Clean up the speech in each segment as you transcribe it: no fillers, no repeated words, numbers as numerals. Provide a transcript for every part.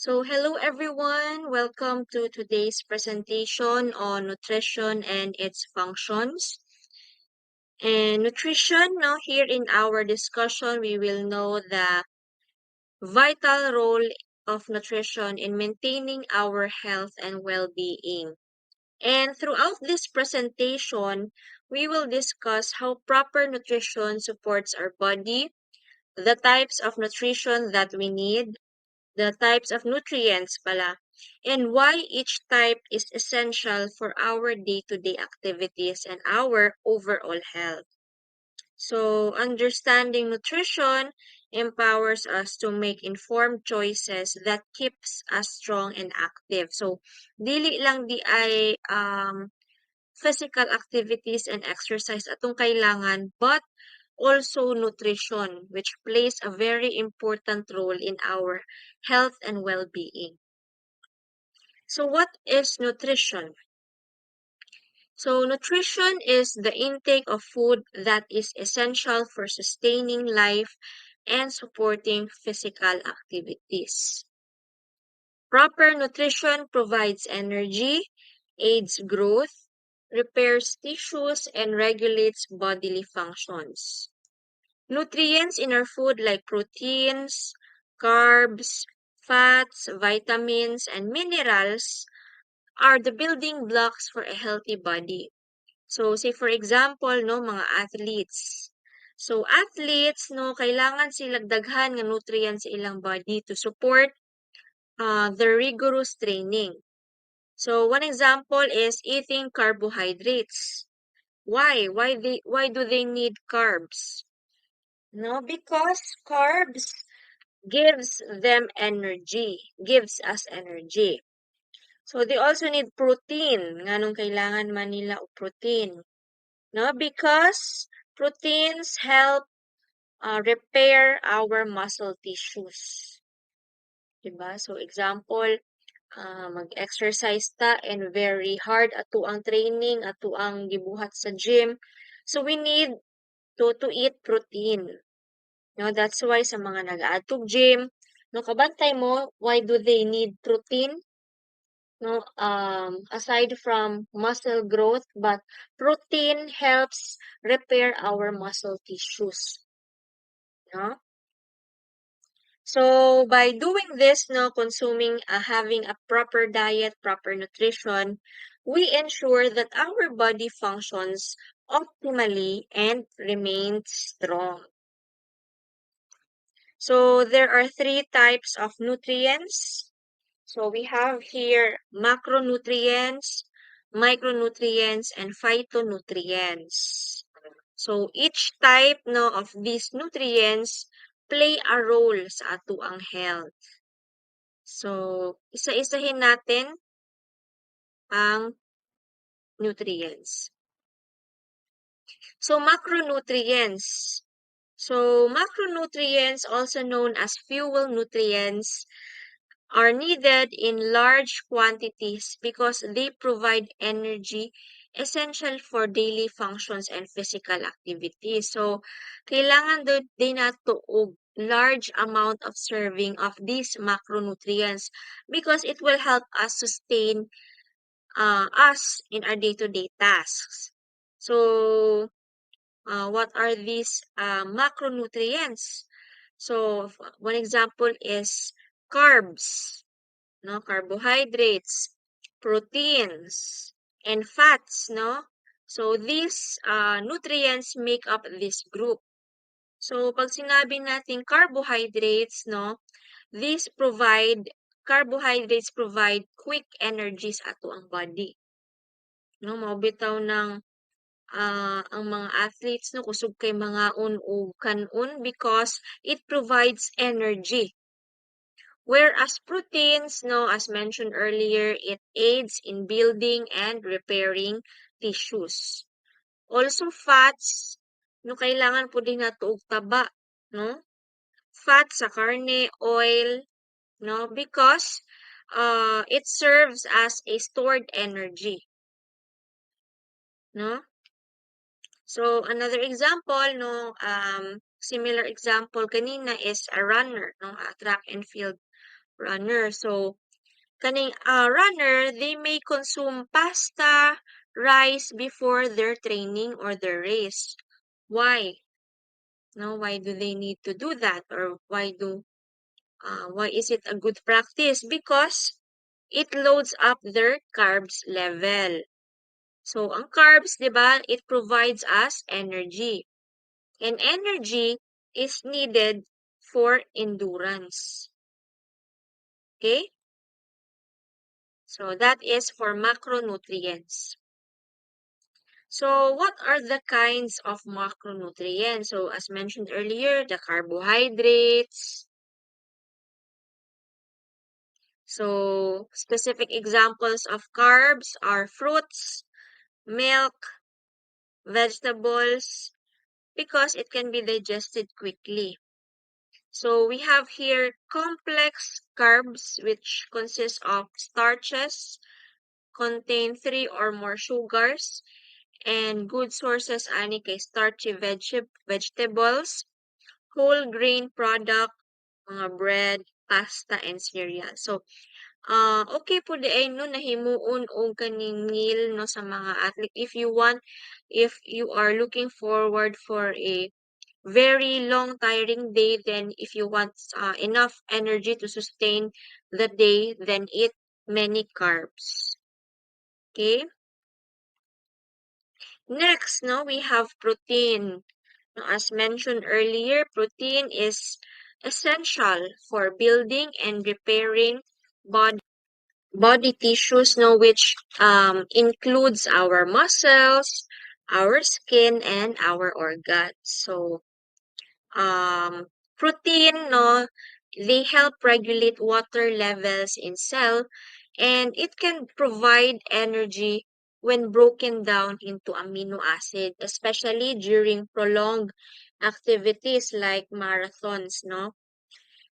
Hello everyone. Welcome to today's presentation on nutrition and its functions. And nutrition, here in our discussion, we will know the vital role of nutrition in maintaining our health and well-being. And throughout this presentation, we will discuss how proper nutrition supports our body, the types of nutrition that we need, the types of nutrients pala, and why each type is essential for our day-to-day activities and our overall health. So, understanding nutrition empowers us to make informed choices that keeps us strong and active. So, dili lang di ay physical activities and exercise atong kailangan, but also nutrition, which plays a very important role in our health and well-being. So what is nutrition? So nutrition is the intake of food that is essential for sustaining life and supporting physical activities. Proper nutrition provides energy, aids growth, repairs tissues, and regulates bodily functions. Nutrients in our food like proteins, carbs, fats, vitamins, and minerals are the building blocks for a healthy body. So, say for example, mga athletes. So, athletes, kailangan silang daghan ng nutrients sa ilang body to support their rigorous training. So, one example is eating carbohydrates. Why? Why do they need carbs? Because carbs gives us energy. So they also need protein, nganong kailangan man nila og protein. Because proteins help repair our muscle tissues. Diba? So example, mag-exercise ta and very hard ato ang training, ato ang gibuhat sa gym. So we need to eat protein. That's why sa mga nag-aatog gym, kabantay mo, why do they need protein? Aside from muscle growth, but protein helps repair our muscle tissues. So by doing this, having a proper diet, proper nutrition, we ensure that our body functions optimally and remains strong. So there are three types of nutrients. So we have here macronutrients, micronutrients, and phytonutrients. So each type of these nutrients play a role sa atuang health. So isa-isahin natin ang nutrients. So macronutrients. So macronutrients, also known as fuel nutrients, are needed in large quantities because they provide energy essential for daily functions and physical activities. So, kailangan din nato og large amount of serving of these macronutrients because it will help us sustain us in our day-to-day tasks. So, what are these macronutrients? So, one example is carbs, carbohydrates, proteins, and fats, So these nutrients make up this group. So pag sinabi natin carbohydrates, carbohydrates provide quick energies ato ang body. Mabitaw ng ang mga athletes kusog kay mga og kanon because it provides energy. Whereas proteins, as mentioned earlier, it aids in building and repairing tissues. Also fats, kailangan po din nato og taba, Fat sa karne, oil, because it serves as a stored energy, So another example, similar example kanina is a runner, a track and field runner. So, kaning runner, they may consume pasta, rice before their training or their race. Why? No, why do they need to do that? Or why is it a good practice? Because it loads up their carbs level. So, ang carbs, di ba, it provides us energy. And energy is needed for endurance. Okay? So, that is for macronutrients. So, what are the kinds of macronutrients? So, as mentioned earlier, the carbohydrates. So, specific examples of carbs are fruits, milk, vegetables, because it can be digested quickly. So, we have here complex carbs, which consist of starches, contain 3 or more sugars, and good sources ani kay starchy vegetables, whole grain product, mga bread, pasta, and cereal. So, okay po di ay no nahimuon og kaning meal no sa mga athlete if you are looking forward for a very long tiring day, then if you want enough energy to sustain the day, then eat many carbs. Okay? Next, no, we have protein. Now, as mentioned earlier, protein is essential for building and repairing body tissues, no, which includes our muscles, our skin, and our organs. So, protein, no, they help regulate water levels in cell, and it can provide energy when broken down into amino acid, especially during prolonged activities like marathons, no?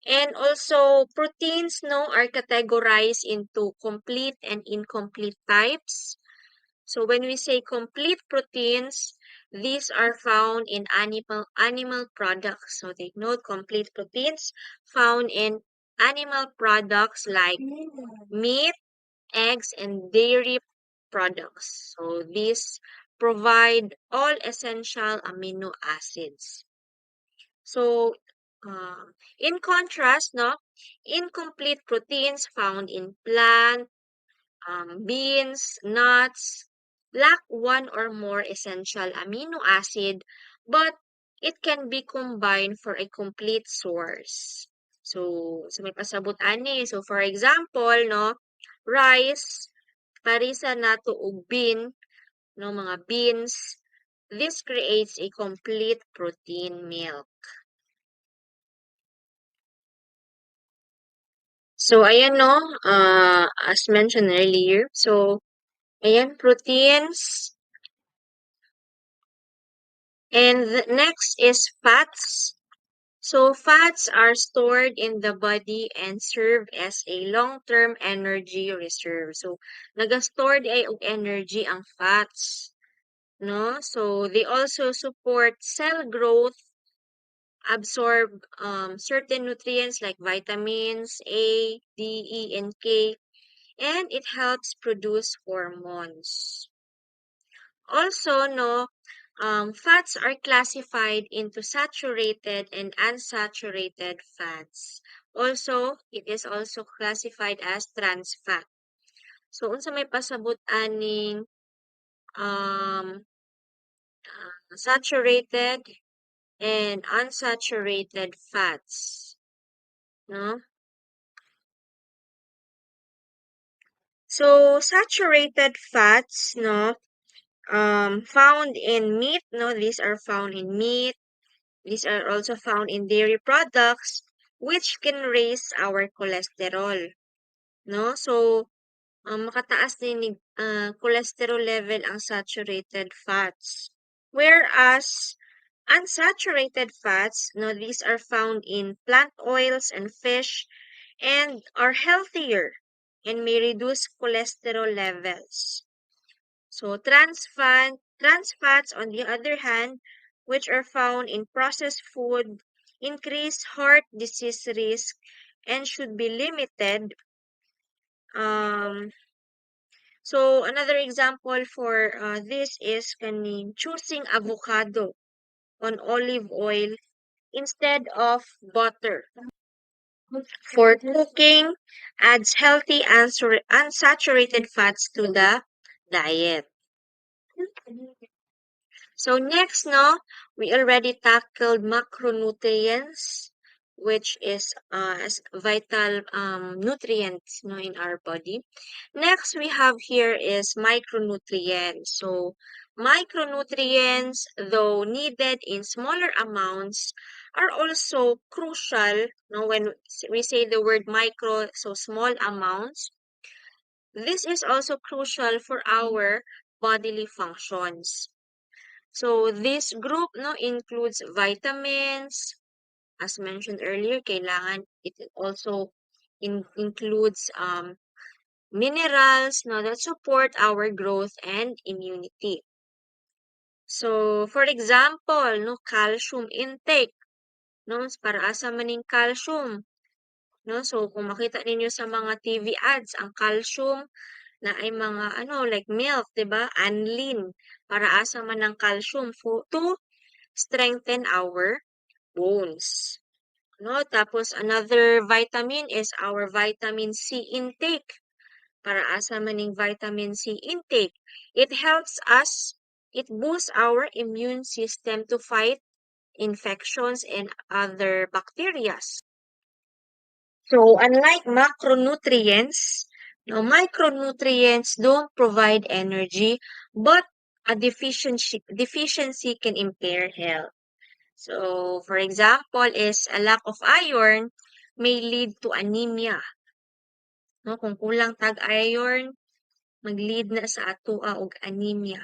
And also, proteins, no, are categorized into complete and incomplete types. So when we say complete proteins, these are found in animal products. So take note, complete proteins found in animal products like meat, eggs, and dairy products. So these provide all essential amino acids. So in contrast, no, incomplete proteins found in plant, beans, nuts, lack one or more essential amino acid, but it can be combined for a complete source. So may pasabot ani. So for example, no, rice, parisa nato og bean, no, mga beans, this creates a complete protein meal. So ayan no, as mentioned earlier. So ayan, proteins. And the next is fats. So fats are stored in the body and serve as a long-term energy reserve. So nagastore di ay og energy ang fats, no? So they also support cell growth, absorb certain nutrients like vitamins A, D, E, and K, and it helps produce hormones. Also, no, fats are classified into saturated and unsaturated fats. Also, it is also classified as trans fat. So, unsa may pasabot aning saturated and unsaturated fats, no? So, saturated fats, no, found in meat, no, these are found in meat. These are also found in dairy products, which can raise our cholesterol, no? So, makataas din ni cholesterol level ang saturated fats. Whereas, unsaturated fats, no, these are found in plant oils and fish and are healthier and may reduce cholesterol levels. So trans fats, on the other hand, which are found in processed food, increase heart disease risk and should be limited. So another example for this is kaning choosing avocado on olive oil instead of butter. For cooking, adds healthy unsaturated fats to the diet. So next, no, we already tackled macronutrients, which is as vital nutrients, no, in our body. Next, we have here is micronutrients. So micronutrients, though needed in smaller amounts, are also crucial. No, when we say the word micro, so small amounts, this is also crucial for our bodily functions. So this group no includes vitamins, as mentioned earlier, kailangan it also includes minerals no that support our growth and immunity. So for example, no calcium intake, no para asa maning calcium, no so kung makita ninyo sa mga TV ads ang calcium na ay mga ano like milk, 'di ba? Anlin para asa man ang calcium to strengthen our bones. No, tapos another vitamin is our vitamin C intake. Para asa maning vitamin C intake, it helps us, it boosts our immune system to fight infections and other bacteria. So unlike macronutrients, no, micronutrients don't provide energy, but a deficiency can impair health. So, for example, is a lack of iron may lead to anemia. No, kung kulang tag iron, mag-lead na sa atua og anemia.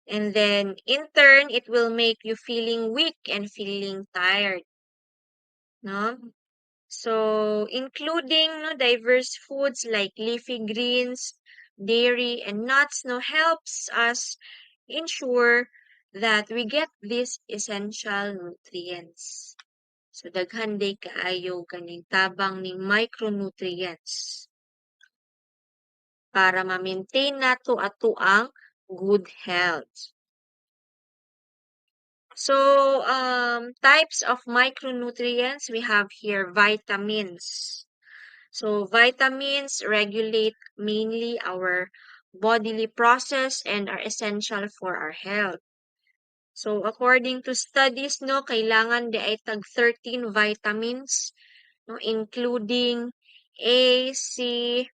And then, in turn, it will make you feeling weak and feeling tired. No? So, including no, diverse foods like leafy greens, dairy, and nuts no, helps us ensure that we get these essential nutrients. So, daghan day kaayo kaning tabang ning micronutrients para ma-maintain nato ato ang good health. So, types of micronutrients, we have here vitamins. So, vitamins regulate mainly our bodily process and are essential for our health. So, according to studies, no, kailangan di ay tag 13 vitamins, no, including A, C,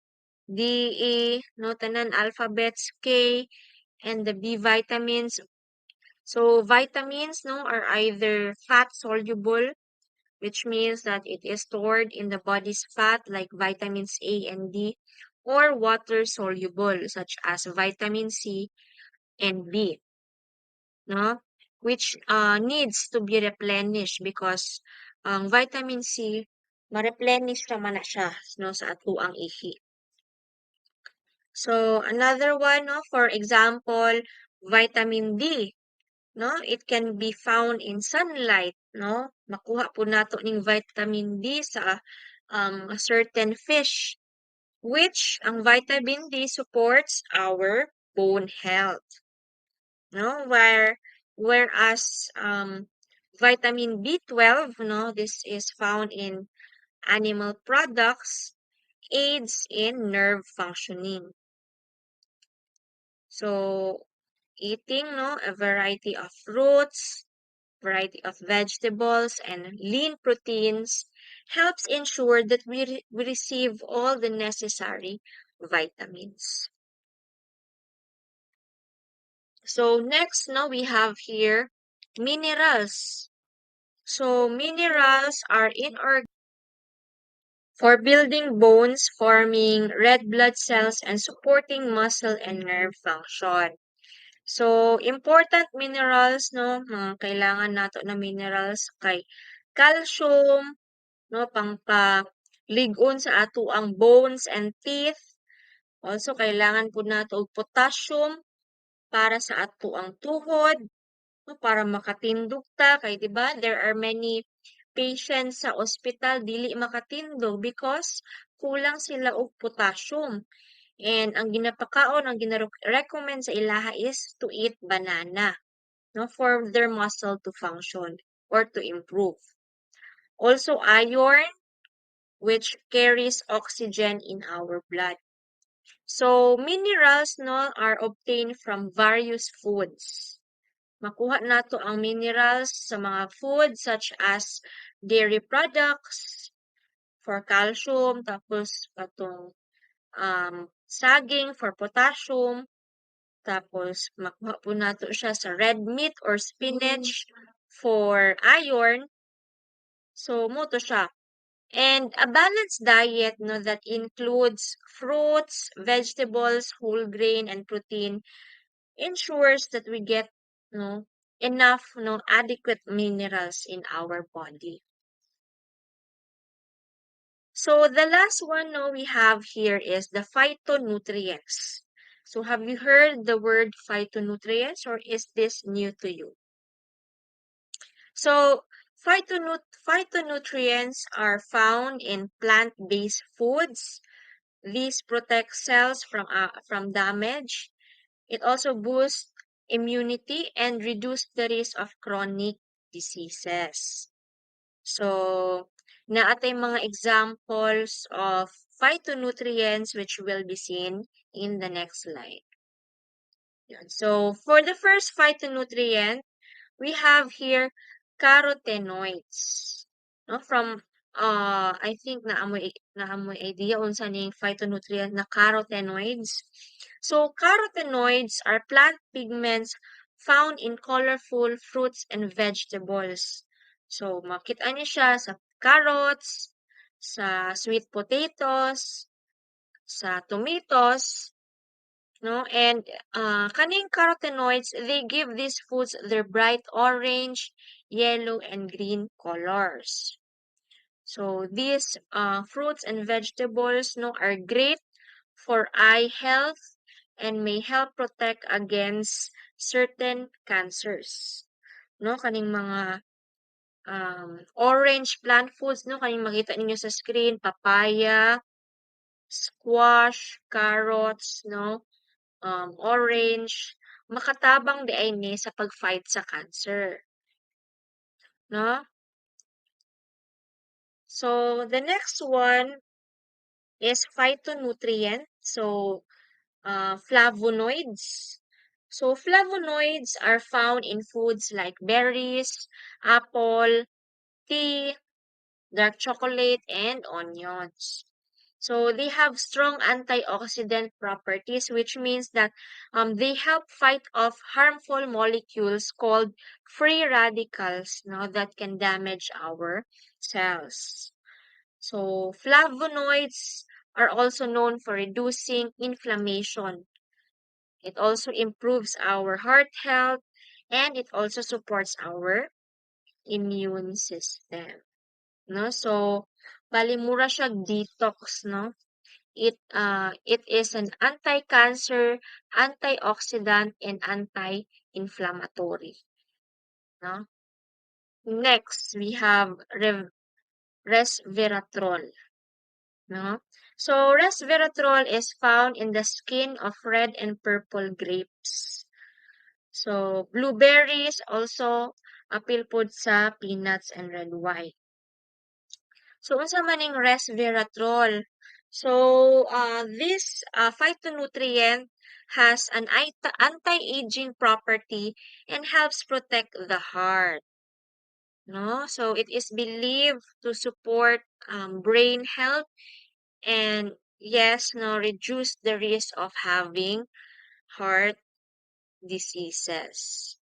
D, E, no, tanan alphabets, K, and the B vitamins. So, vitamins, no, are either fat soluble, which means that it is stored in the body's fat like vitamins A and D, or water soluble, such as vitamin C and B, no, which needs to be replenished because vitamin C, ma-replenish naman na siya no, sa atuang ihi. So, another one, no, for example, vitamin D, no, it can be found in sunlight, no, makuha po nato ning vitamin D sa a certain fish, which ang vitamin D supports our bone health, no, whereas vitamin B12, no, this is found in animal products, aids in nerve functioning. So, eating no a variety of fruits, variety of vegetables, and lean proteins helps ensure that we receive all the necessary vitamins. So next, now we have here minerals. So minerals are inorganic for building bones, forming red blood cells, and supporting muscle and nerve function. So, important minerals, no, mga kailangan nato na minerals kay calcium, no, pangpa-ligon sa ato ang bones and teeth. Also, kailangan po nato og potassium para sa ato ang tuhod, no, para makatindog ta kay 'di ba there are many patient sa ospital dili makatindog because kulang sila og potassium. And ang gina-recommend sa ilaha is to eat banana, no, for their muscle to function or to improve. Also iron, which carries oxygen in our blood. So minerals, no, are obtained from various foods. Makuha nato ang minerals sa mga foods such as dairy products for calcium, tapos katong saging for potassium, tapos makuha po nato siya sa red meat or spinach for iron. So mo to siya. And a balanced diet, no, that includes fruits, vegetables, whole grain, and protein ensures that we get, no, enough, no, adequate minerals in our body. So the last one, no, we have here is the phytonutrients. So have you heard the word phytonutrients, or is this new to you? So phytonutrients are found in plant-based foods. These protect cells from damage. It also boosts immunity and reduce the risk of chronic diseases. So, naatay mga examples of phytonutrients which will be seen in the next slide. Yan. So, for the first phytonutrient, we have here carotenoids. No, from I think naamoy idea unsa ning phytonutrient na carotenoids. So carotenoids are plant pigments found in colorful fruits and vegetables. So makita niyo siya sa carrots, sa sweet potatoes, sa tomatoes, no? And kaning carotenoids, they give these foods their bright orange, yellow, and green colors. So these fruits and vegetables, no, are great for eye health and may help protect against certain cancers. No, kaning mga orange plant foods, no, kaning makita ninyo sa screen, papaya, squash, carrots, no, orange, makatabang di ay ni sa pag-fight sa cancer. No? So, the next one is phytonutrient. So, flavonoids. So, flavonoids are found in foods like berries, apple, tea, dark chocolate, and onions. So they have strong antioxidant properties, which means that they help fight off harmful molecules called free radicals, no, that can damage our cells. So flavonoids are also known for reducing inflammation. It also improves our heart health, and it also supports our immune system. No? So, bali mura siya detox, no? It is an anti-cancer, antioxidant, and anti-inflammatory. No? Next, we have resveratrol. No? So, resveratrol is found in the skin of red and purple grapes. So, blueberries also apil pod sa peanuts and red wine. So, unsa man ning resveratrol? So, this phytonutrient has an anti-aging property and helps protect the heart. No, so it is believed to support brain health and yes, no, reduce the risk of having heart diseases.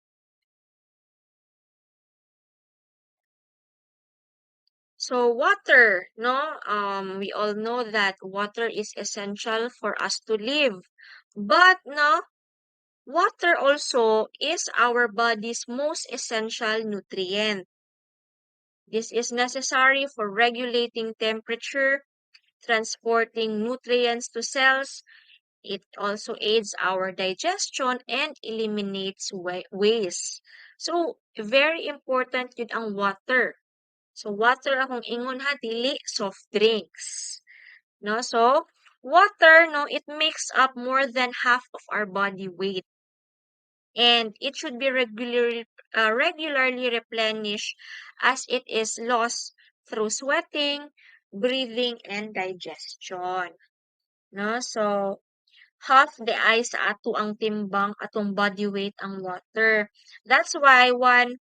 So water, no, we all know that water is essential for us to live. But no, water also is our body's most essential nutrient. This is necessary for regulating temperature, transporting nutrients to cells. It also aids our digestion and eliminates waste. So, very important yun ang water. So water akong ingon ha, dili soft drinks. No, so water, no, it makes up more than half of our body weight, and it should be regularly replenished as it is lost through sweating, breathing, and digestion. No, so half the ice sa ato ang timbang atong body weight ang water. That's why one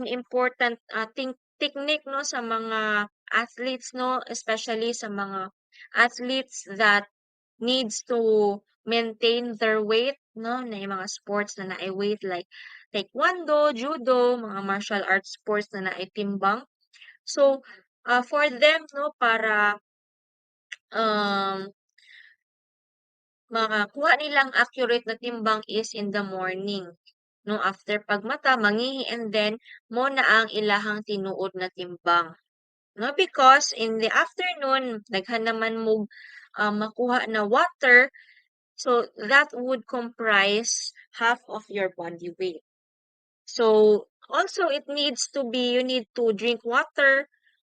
important technique no sa mga athletes no, especially sa mga athletes that needs to maintain their weight no, na yung mga sports na naay weight like taekwondo, judo, mga martial arts sports na naay timbang. So for them no, para um makakuha nilang accurate na timbang is in the morning. No, after pagmata, mangihi, and then mo na ang ilahang tinuod na timbang. No, because in the afternoon, daghan naman mo makuha na water, so that would comprise half of your body weight. So also it needs to be, you need to drink water,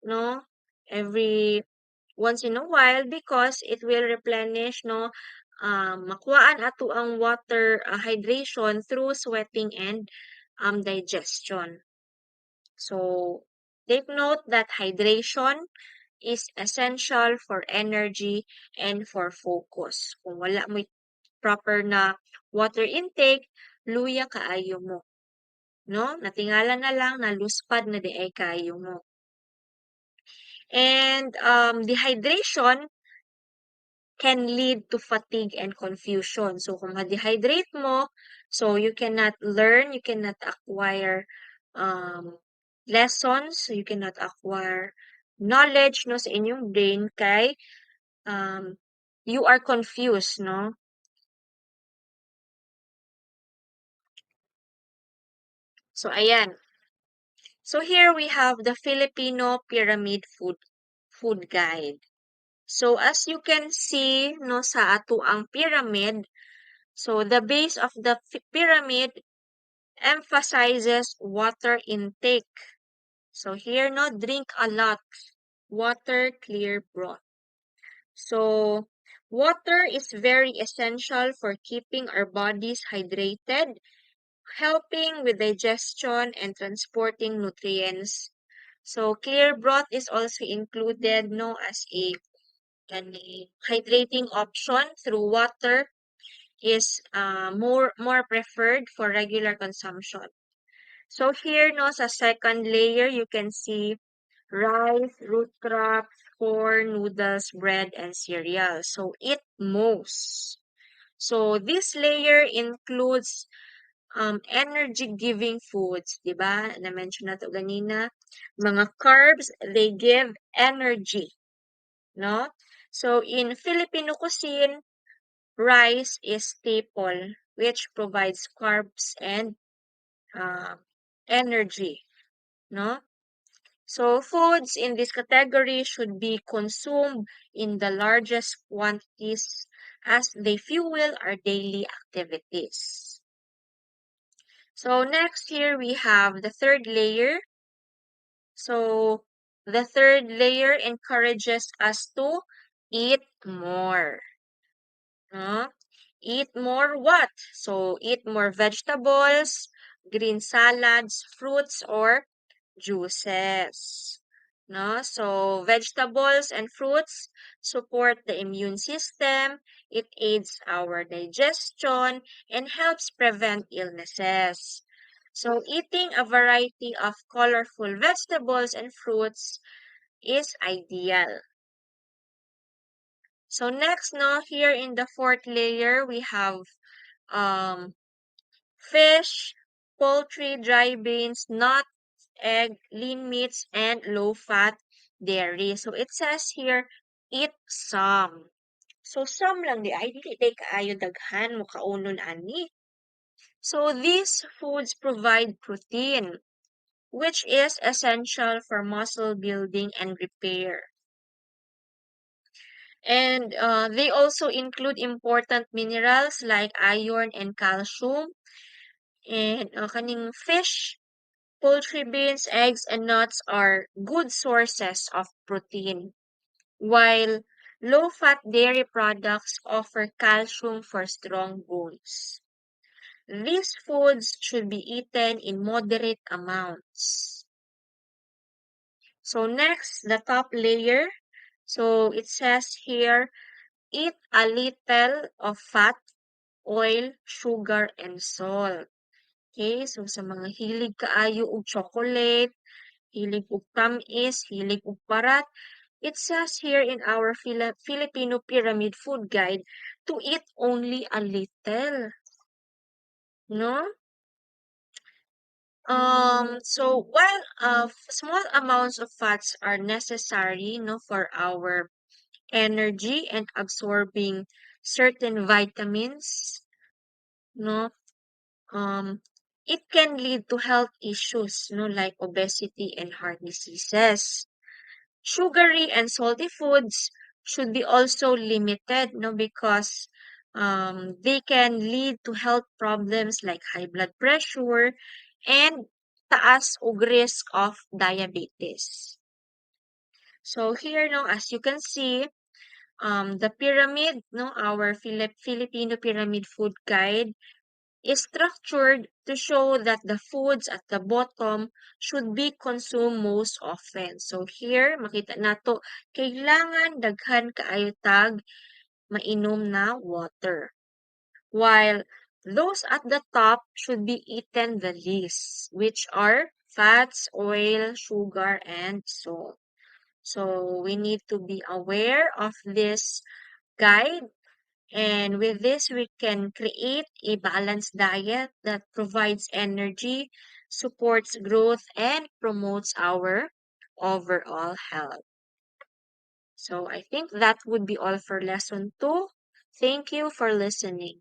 no, every once in a while because it will replenish no, makuhaan ato ang water hydration through sweating and digestion. So take note that hydration is essential for energy and for focus. Kung wala mo proper na water intake, luya kaayo mo, no, natingala na lang na luspad na di ay kaayo mo. And dehydration can lead to fatigue and confusion. So, kung ma-dehydrate mo, so you cannot learn, you cannot acquire lessons, so you cannot acquire knowledge no sa inyong brain kay you are confused, no? So, ayan. So, here we have the Filipino Pyramid Food Guide. So, as you can see, no, sa ato ang pyramid, so the base of the pyramid emphasizes water intake. So here, no, drink a lot. Water, clear broth. So water is very essential for keeping our bodies hydrated, helping with digestion and transporting nutrients. So clear broth is also included no as a hydrating option through water is more preferred for regular consumption. So here no sa second layer you can see rice, root crops, corn, noodles, bread, and cereal. So eat most. So this layer includes energy-giving foods, di ba? Na-mention na to ganina. Mga carbs, they give energy, no? So in Filipino cuisine, rice is staple, which provides carbs and uh, energy, no? So foods in this category should be consumed in the largest quantities as they fuel our daily activities. So next here we have the third layer. So the third layer encourages us to eat more. Eat more what? So eat more vegetables, green salads, fruits, or juices. No? So vegetables and fruits support the immune system, it aids our digestion, and helps prevent illnesses. So eating a variety of colorful vegetables and fruits is ideal. So next, no, here in the fourth layer, we have um, fish, poultry, dry beans, nuts, egg, lean meats, and low-fat dairy. So it says here, eat some. So some lang di ay dili day kaayo daghan mo kaunon ani. So these foods provide protein, which is essential for muscle building and repair. And they also include important minerals like iron and calcium. And kaning fish, poultry, beans, eggs, and nuts are good sources of protein, while low-fat dairy products offer calcium for strong bones. These foods should be eaten in moderate amounts. So next, the top layer. So it says here, eat a little of fat, oil, sugar, and salt. Okay, so sa mga hilig kaayo og chocolate, hilig og tamis, hilig og parat, it says here in our Filipino Pyramid Food Guide to eat only a little, no? So while small amounts of fats are necessary, no, for our energy and absorbing certain vitamins, no, um, it can lead to health issues, no, like obesity and heart diseases. Sugary and salty foods should be also limited, no, because they can lead to health problems like high blood pressure and taas og risk of diabetes. So here, no, as you can see, the pyramid, no, our Filipino Pyramid Food Guide is structured to show that the foods at the bottom should be consumed most often. So here, makita nato, kailangan daghan kaayo tag mainom na water. While those at the top should be eaten the least, which are fats, oil, sugar, and salt. So we need to be aware of this guide, and with this we can create a balanced diet that provides energy, supports growth, and promotes our overall health. So I think that would be all for lesson 2. Thank you for listening.